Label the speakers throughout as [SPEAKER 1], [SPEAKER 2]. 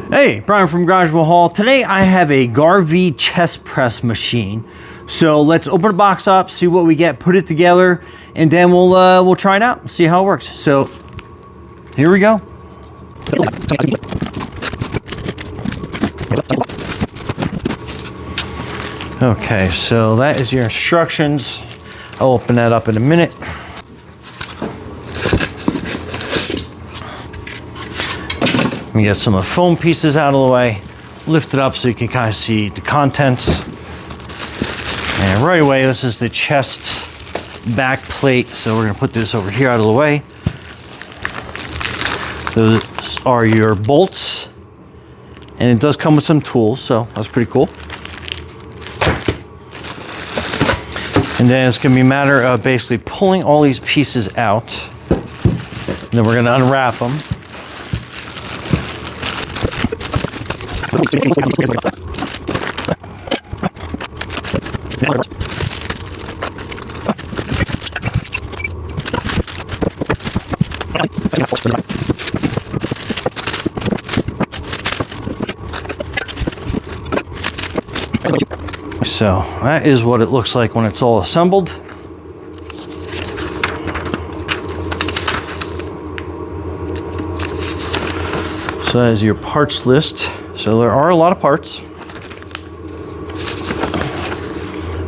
[SPEAKER 1] Hey, Brian from Garage Hall. Today I have a Garvee chest press machine. So let's open the box up, see what we get, put it together, and then we'll try it out and see how it works. So here we go. Okay, so that is your instructions. I'll open that up in a minute. Let me get some of the foam pieces out of the way, lift it up so you can kind of see the contents. And right away, this is the chest back plate. So we're gonna put this over here out of the way. Those are your bolts. And it does come with some tools, so that's pretty cool. And then it's gonna be a matter of basically pulling all these pieces out. And then we're gonna unwrap them. So that is what it looks like when it's all assembled. So that is your parts list. So there are a lot of parts.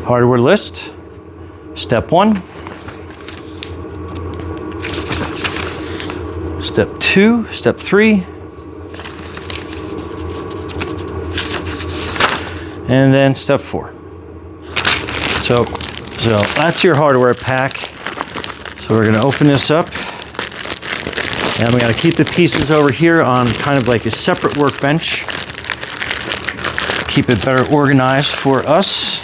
[SPEAKER 1] Hardware list. Step 1. Step 2. Step 3. And then step 4. So that's your hardware pack. So we're gonna open this up. And we gotta keep the pieces over here on kind of like a separate workbench. Keep it better organized for us.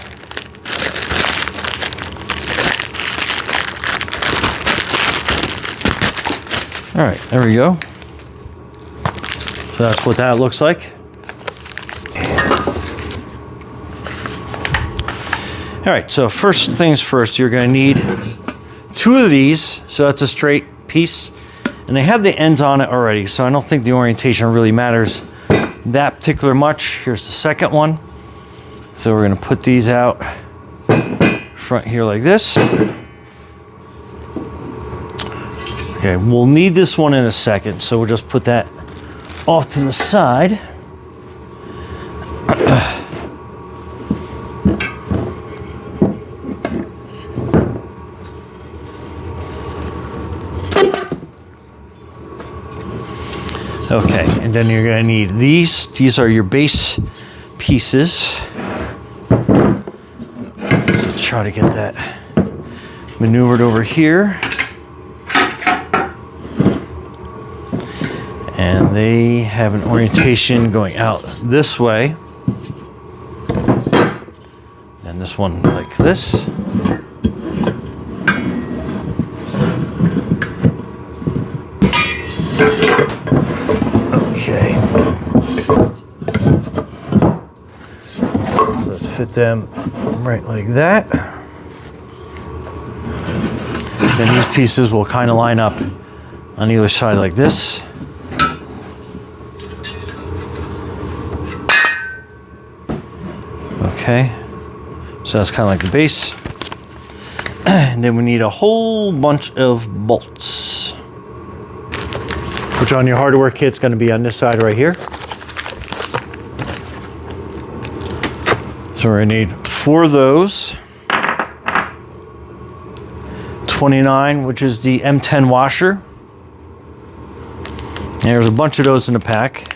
[SPEAKER 1] All right, there we go. So that's what that looks like. All right, so first things first, you're gonna need 2 of these. So that's a straight piece. And they have the ends on it already, so I don't think the orientation really matters that particular much. Here's the second one. So we're gonna put these out front here like this. Okay, we'll need this one in a second, so we'll just put that off to the side. Okay, and then you're gonna need these. These are your base pieces. So try to get that maneuvered over here. And they have an orientation going out this way. And this one like this. Okay. So let's fit them right like that. Then these pieces will kind of line up on either side like this. Okay. So that's kind of like the base. And then we need a whole bunch of bolts, which on your hardware kit is going to be on this side right here. So we're going to need 4 of those. 29, which is the M10 washer. And there's a bunch of those in the pack.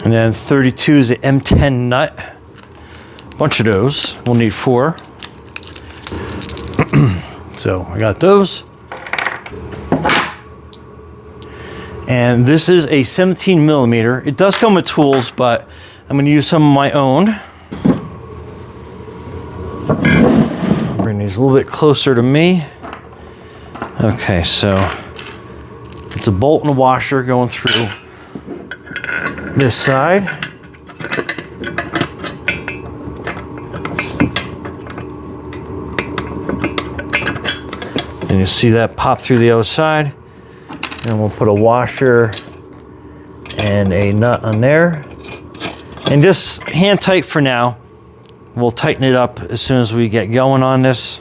[SPEAKER 1] And then 32 is the M10 nut. A bunch of those. We'll need 4. So I got those. And this is a 17 millimeter. It does come with tools, but I'm going to use some of my own. Bring these a little bit closer to me. Okay, so it's a bolt and a washer going through this side. And you see that pop through the other side. And we'll put a washer and a nut on there. And just hand tight for now. We'll tighten it up as soon as we get going on this.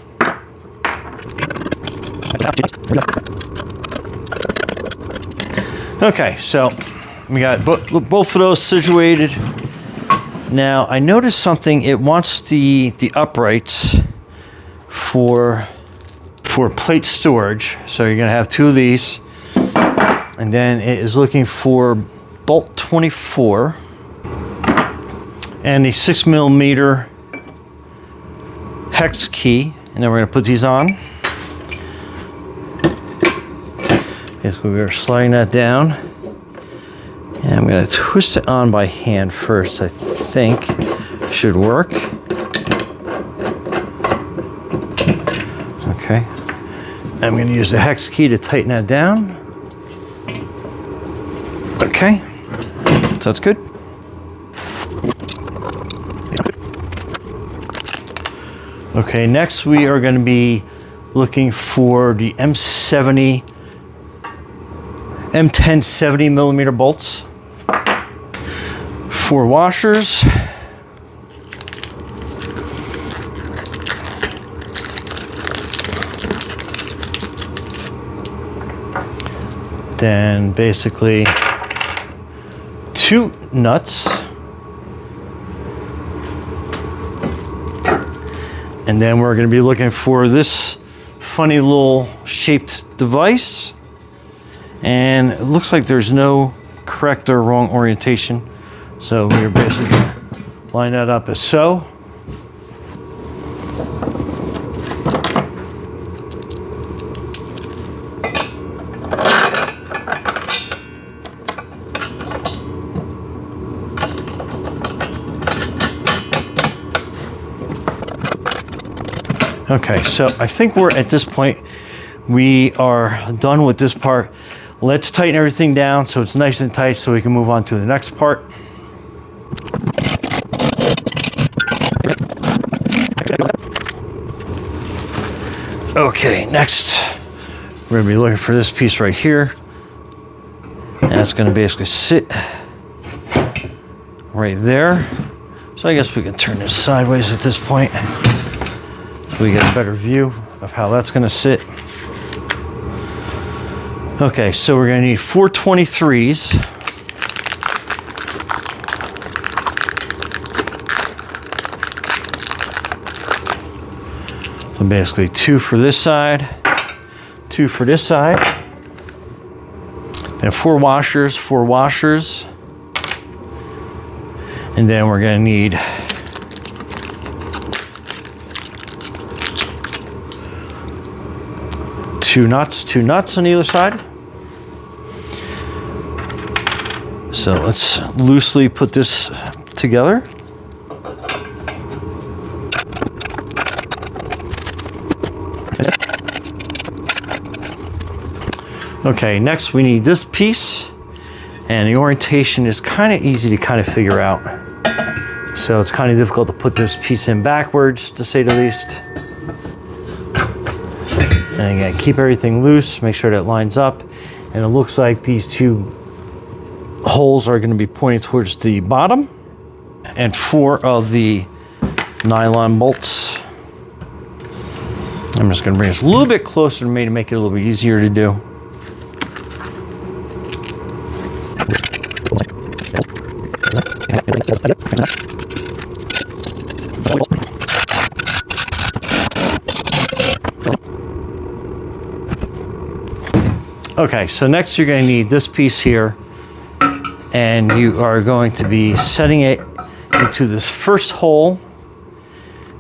[SPEAKER 1] Okay, so we got both of those situated. Now I noticed something. It wants the uprights for plate storage. So you're gonna have two of these, and then it is looking for bolt 24 and the 6mm hex key, and then we're going to put these on. Yes, we are sliding that down, and I'm going to twist it on by hand first. I think should work. Okay, I'm going to use the hex key to tighten that down. Okay, so that's good. Okay, next we are going to be looking for the M10 70mm bolts. 4 washers. Then basically 2 nuts. And then we're going to be looking for this funny little shaped device. And it looks like there's no correct or wrong orientation. So we're basically going to line that up as so. Okay, so I think we're at this point, we are done with this part. Let's tighten everything down so it's nice and tight so we can move on to the next part. Okay, next we're going to be looking for this piece right here. And it's going to basically sit right there. So I guess we can turn this sideways at this point, so we get a better view of how that's going to sit. Okay, so we're going to need 4 23s. So basically 2 for this side, 2 for this side. Then 4 washers, 4 washers. And then we're going to need 2 nuts on either side. So let's loosely put this together. Okay, next we need this piece, and the orientation is kind of easy to kind of figure out. So it's kind of difficult to put this piece in backwards, to say the least. And again, keep everything loose, make sure that lines up. And it looks like these 2 holes are going to be pointing towards the bottom. And 4 of the nylon bolts. I'm just going to bring this a little bit closer to me to make it a little bit easier to do. Okay, so next you're going to need this piece here, and you are going to be setting it into this first hole,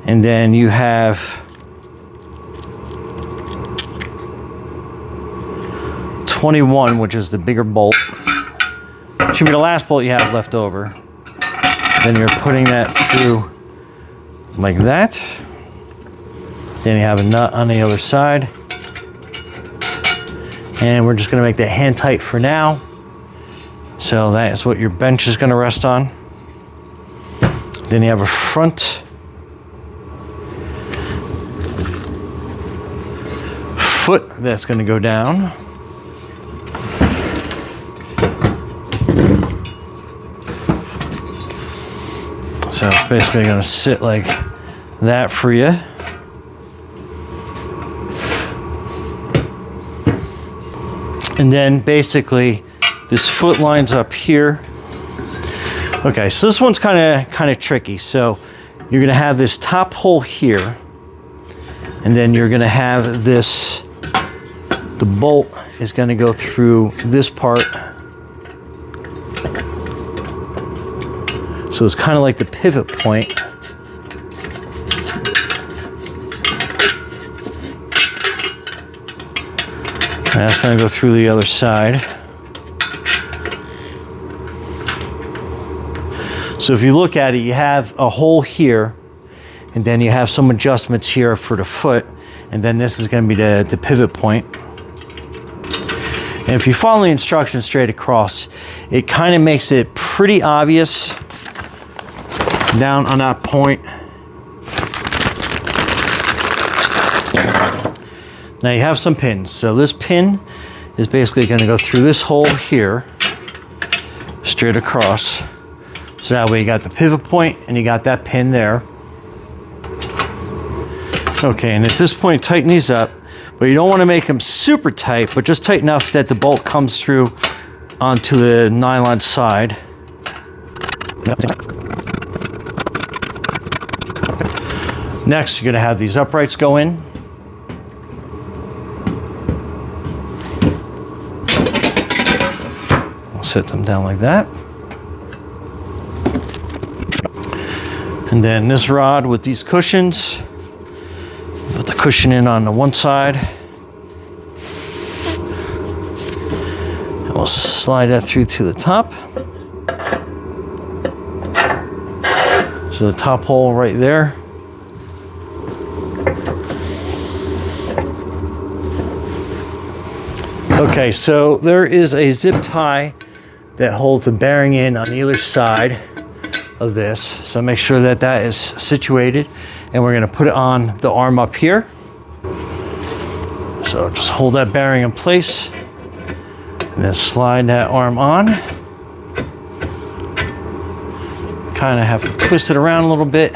[SPEAKER 1] and then you have .21, which is the bigger bolt. Should be the last bolt you have left over. Then you're putting that through like that. Then you have a nut on the other side. And we're just going to make that hand tight for now. So that is what your bench is going to rest on. Then you have a front foot that's going to go down. So it's basically going to sit like that for you. And then basically this foot lines up here. Okay, so this one's kind of tricky. So you're going to have this top hole here, and then you're going to have this, the bolt is going to go through this part. So it's kind of like the pivot point. And that's going to go through the other side. So if you look at it, you have a hole here, and then you have some adjustments here for the foot, and then this is going to be the pivot point. And if you follow the instructions straight across, it kind of makes it pretty obvious down on that point. Now you have some pins. So this pin is basically going to go through this hole here, straight across. So that way you got the pivot point and you got that pin there. Okay, and at this point tighten these up, but you don't want to make them super tight, but just tight enough that the bolt comes through onto the nylon side. Next, you're going to have these uprights go in. We'll set them down like that. And then this rod with these cushions, put the cushion in on the one side. And we'll slide that through to the top. So the top hole right there. Okay, so there is a zip tie that holds the bearing in on either side of this. So make sure that that is situated, and we're going to put it on the arm up here. So just hold that bearing in place and then slide that arm on. Kind of have to twist it around a little bit.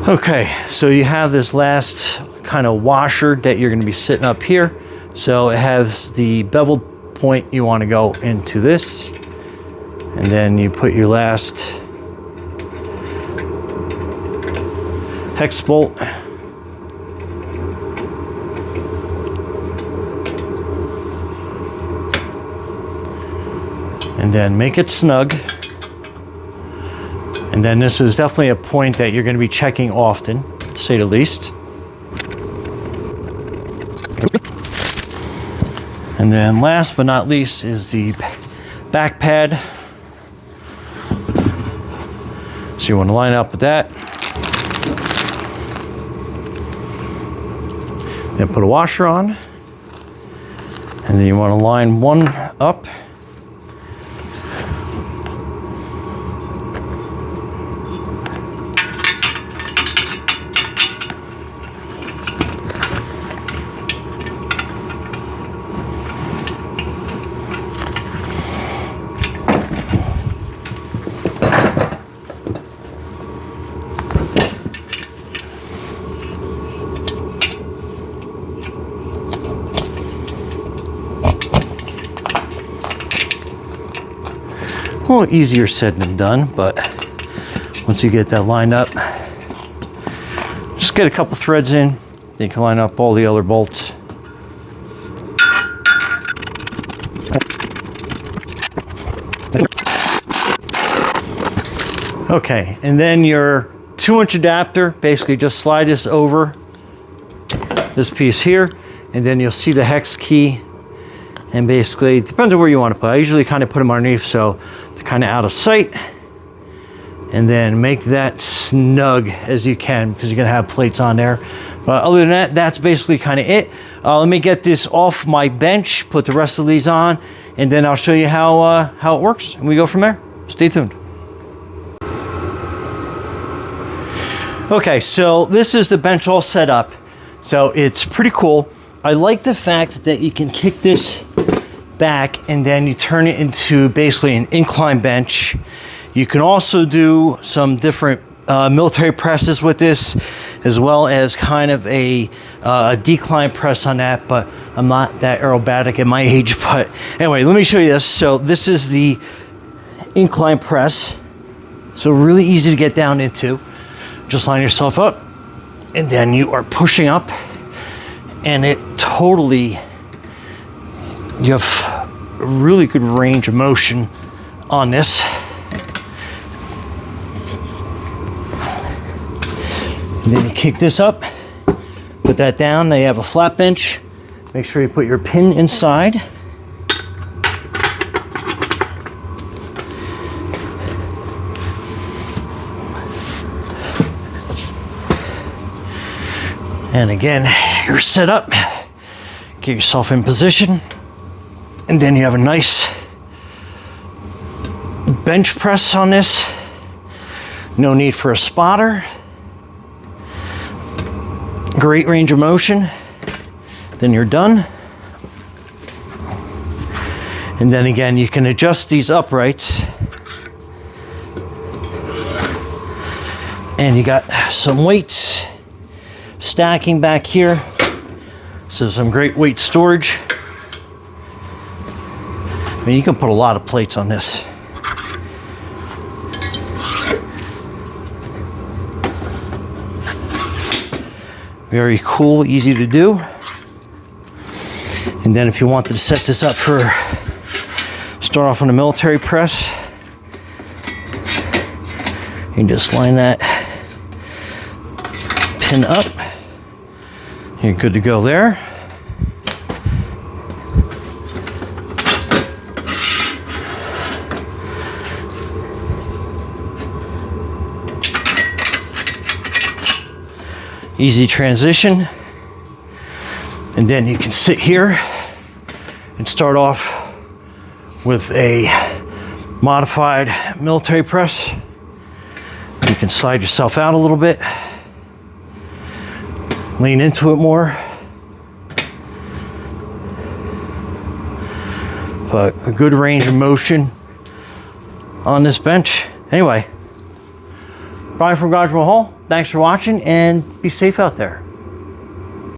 [SPEAKER 1] Okay, so you have this last kind of washer that you're going to be sitting up here. So it has the bevel point you want to go into this, and then you put your last hex bolt. And then make it snug. And then this is definitely a point that you're going to be checking often, to say the least. And then last but not least is the back pad. So you want to line up with that. Then put a washer on. And then you want to line one up. A little easier said than done, but once you get that lined up, just get a couple threads in, then you can line up all the other bolts. Okay, and then your 2-inch adapter, basically just slide this over this piece here, and then you'll see the hex key. And basically, it depends on where you want to put it. I usually kind of put them underneath so they're kind of out of sight. And then make that snug as you can, because you're gonna have plates on there. But other than that, that's basically kind of it. Let me get this off my bench, put the rest of these on, and then I'll show you how it works, and we go from there. Stay tuned. Okay, so this is the bench all set up. So it's pretty cool. I like the fact that you can kick this back and then you turn it into basically an incline bench. You can also do some different military presses with this, as well as kind of a decline press on that, but I'm not that aerobatic at my age. But anyway, let me show you this. So this is the incline press. So really easy to get down into. Just line yourself up, and then you are pushing up, and it totally, you have a really good range of motion on this. And then you kick this up, put that down. Now you have a flat bench. Make sure you put your pin inside. And again, you're set up. Get yourself in position. And then you have a nice bench press on this. No need for a spotter. Great range of motion. Then you're done. And then again, you can adjust these uprights. And you got some weights stacking back here. So some great weight storage. I mean, you can put a lot of plates on this. Very cool, easy to do. And then if you wanted to set this up for, start off on a military press, you can just line that pin up. You're good to go there. Easy transition. And then you can sit here and start off with a modified military press. You can slide yourself out a little bit, lean into it more. But a good range of motion on this bench. Anyway, Brian from Garvee Hall. Thanks for watching, and be safe out there.